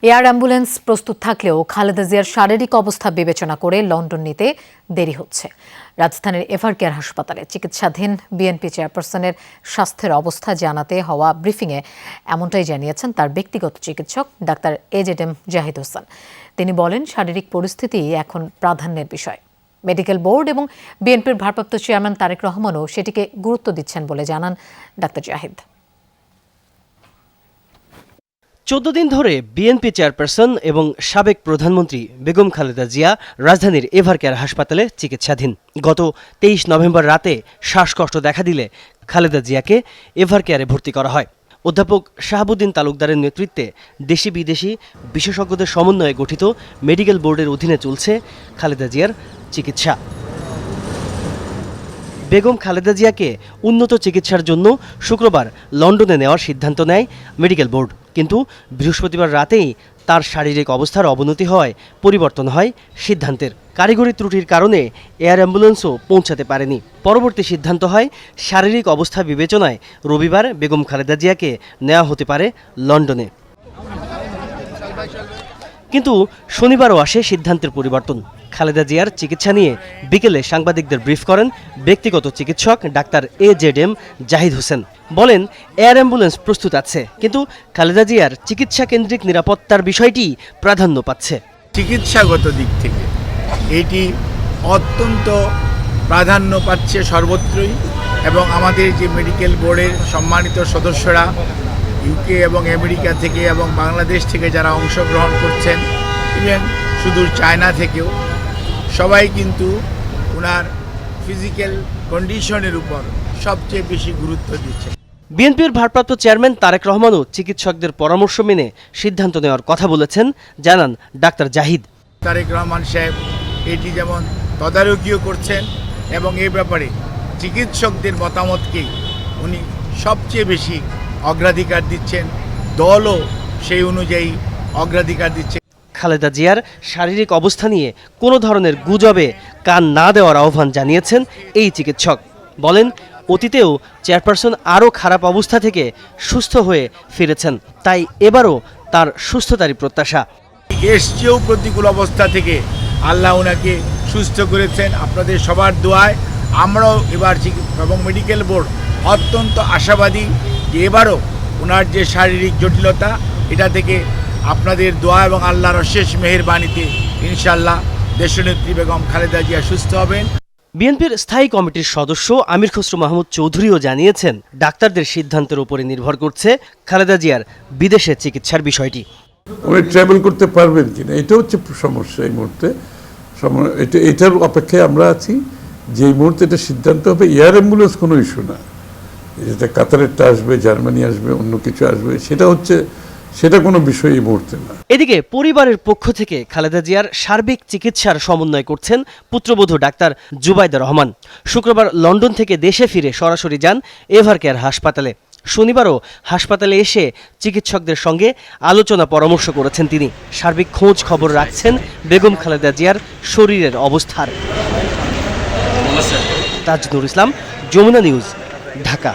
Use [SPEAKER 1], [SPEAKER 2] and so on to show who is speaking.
[SPEAKER 1] Air ambulance প্রস্তুত থাকলেও খালেদা জিয়ার শারীরিক অবস্থা বিবেচনা করে লন্ডন নিতে দেরি হচ্ছে। রাজধানীর এভার কেয়ার হাসপাতালে চিকিৎসাধীন বিএনপি চেয়ারপারসনের স্বাস্থ্যের অবস্থা জানাতে হওয়া ব্রিফিংয়ে এমনটাই জানিয়েছেন তার ব্যক্তিগত চিকিৎসক ডাক্তার এজেডএম জাহিদ হোসেন। তিনি বলেন, শারীরিক পরিস্থিতি এখন প্রাধান্যের বিষয়। মেডিকেল বোর্ড এবং বিএনপির ভারপ্রাপ্ত চেয়ারম্যান তারেক রহমানও সেটিকে গুরুত্ব দিচ্ছেন বলে জানান ডাক্তার জাহিদ।
[SPEAKER 2] 14 দিন ধরে বিএনপি চেয়ারপারসন এবং সাবেক প্রধানমন্ত্রী বেগম খালেদা জিয়া রাজধানীর এভার কেয়ার হাসপাতালে চিকিৎসাধীন। গত 23 নভেম্বর রাতে শ্বাসকষ্ট দেখা দিলে খালেদা জিয়াকে এভার কেয়ারে ভর্তি করা হয়। অধ্যাপক শাহাবুদ্দিন তালুকদারের নেতৃত্বে দেশি বিদেশি বিশেষজ্ঞদের সমন্বয়ে গঠিত মেডিকেল বোর্ডের অধীনে চলছে খালেদা জিয়ার চিকিৎসা। বেগম খালেদা জিয়াকে উন্নত চিকিৎসার জন্য শুক্রবার লন্ডনে নেওয়ার সিদ্ধান্ত নেয় মেডিকেল বোর্ড, কিন্তু বৃহস্পতিবার রাতেই তার শারীরিক অবস্থার অবনতি হওয়ায় পরিবর্তন হয় সিদ্ধান্তের। কারিগরি ত্রুটির কারণে এয়ার অ্যাম্বুলেন্সও পৌঁছাতে পারেনি। পরবর্তী সিদ্ধান্ত হয় শারীরিক অবস্থা বিবেচনায় রবিবার বেগম খালেদা জিয়াকে নেওয়া হতে পারে লন্ডনে। কিন্তু শনিবারও আসে সিদ্ধান্তের পরিবর্তন। খালেদা জিয়ার চিকিৎসা নিয়ে বিকেলে সাংবাদিকদের ব্রিফ করেন ব্যক্তিগত চিকিৎসক ডাক্তার এজেডএম জাহিদ হোসেন। বলেন, এয়ার অ্যাম্বুলেন্স প্রস্তুত আছে, কিন্তু খালেদা জিয়ার চিকিৎসা কেন্দ্রিক নিরাপত্তার বিষয়টি প্রাধান্য পাচ্ছে।
[SPEAKER 3] চিকিৎসাগত দিক থেকে এটি অত্যন্ত প্রাধান্য পাচ্ছে সর্বত্রই, এবং আমাদের যে মেডিকেল বোর্ডের সম্মানিত সদস্যরা ইউকে এবং আমেরিকা থেকে এবং বাংলাদেশ থেকে যারা অংশগ্রহণ করছেন, ইভেন সুদূর চায়না থেকেও সবাই কিন্তু ওনার ফিজিক্যাল কন্ডিশনের উপর সবচেয়ে বেশি গুরুত্ব দিচ্ছে।
[SPEAKER 2] বিএনপির ভারপ্রাপ্ত চেয়ারম্যান তারেক রহমানও চিকিৎসকদের পরামর্শ মেনে সিদ্ধান্ত নেওয়ার কথা বলেছেন, জানান ডাক্তার জাহিদ।
[SPEAKER 3] তারেক রহমান সাহেব এটি যেমন তদারকিও করছেন এবং এই ব্যাপারে চিকিৎসকদের মতামতকেই উনি সবচেয়ে বেশি অগ্রাধিকার দিচ্ছেন, দলও সেই অনুযায়ী অগ্রাধিকার দিচ্ছে।
[SPEAKER 2] খালেদা জিয়ার শারীরিক অবস্থা নিয়ে কোনো ধরনের গুজবে কান না দেওয়ার আহ্বান জানিয়েছেন এই চিকিৎসক। বলেন, অতীতেও চেয়ারপারসন আরও খারাপ অবস্থা থেকে সুস্থ হয়ে ফিরেছেন, তাই এবারও তার সুস্থতারই প্রত্যাশা।
[SPEAKER 3] এসছেও প্রতিকূল অবস্থা থেকে আল্লাহ ওনাকে সুস্থ করেছেন। আপনাদের সবার দোয়ায় আমরাও এবার এবং মেডিকেল বোর্ড অত্যন্ত আশাবাদী যে এবারও ওনার যে শারীরিক জটিলতা, এটা থেকে আপনাদের দোয়া এবং আল্লাহর অশেষ মেহেরবানিতে ইনশাআল্লাহ দেশনেত্রী বেগম খালেদা জিয়া সুস্থ হবেন।
[SPEAKER 2] বিএনপির স্থায়ী কমিটির সদস্য আমির খসরু মাহমুদ চৌধুরীও জানিয়েছেন, ডাক্তারদের সিদ্ধান্তের উপরে নির্ভর করছে খালেদা জিয়ার বিদেশে চিকিৎসার বিষয়টি।
[SPEAKER 4] উনি ট্রাভেল করতে পারবেন কিনা, এটা হচ্ছে সমস্যা এই মুহূর্তে। এটার অপেক্ষায় আমরা আছি যে এই মুহূর্তে এটা সিদ্ধান্ত হবে। এয়ার অ্যাম্বুলেন্স কোনো ইস্যু না, যেটা কাতারেরটা আসবে, জার্মানি আসবে, অন্য কিছু আসবে, সেটা কোনো বিষয় এই মুহূর্তে না।
[SPEAKER 2] এদিকে পরিবারের পক্ষ থেকে খালেদা জিয়ার সার্বিক চিকিৎসার সমন্বয় করছেন পুত্রবধূ ডাক্তার জুবাইদা রহমান। শুক্রবার লন্ডন থেকে দেশে ফিরে সরাসরি যান এভার কেয়ার হাসপাতালে। শনিবারও হাসপাতালে এসে চিকিৎসকদের সঙ্গে আলোচনা পরামর্শ করেছেন তিনি। সার্বিক খোঁজ খবর রাখছেন বেগম খালেদা জিয়ার শরীরের অবস্থার। তাজনুর ইসলাম, যমুনা নিউজ, ঢাকা।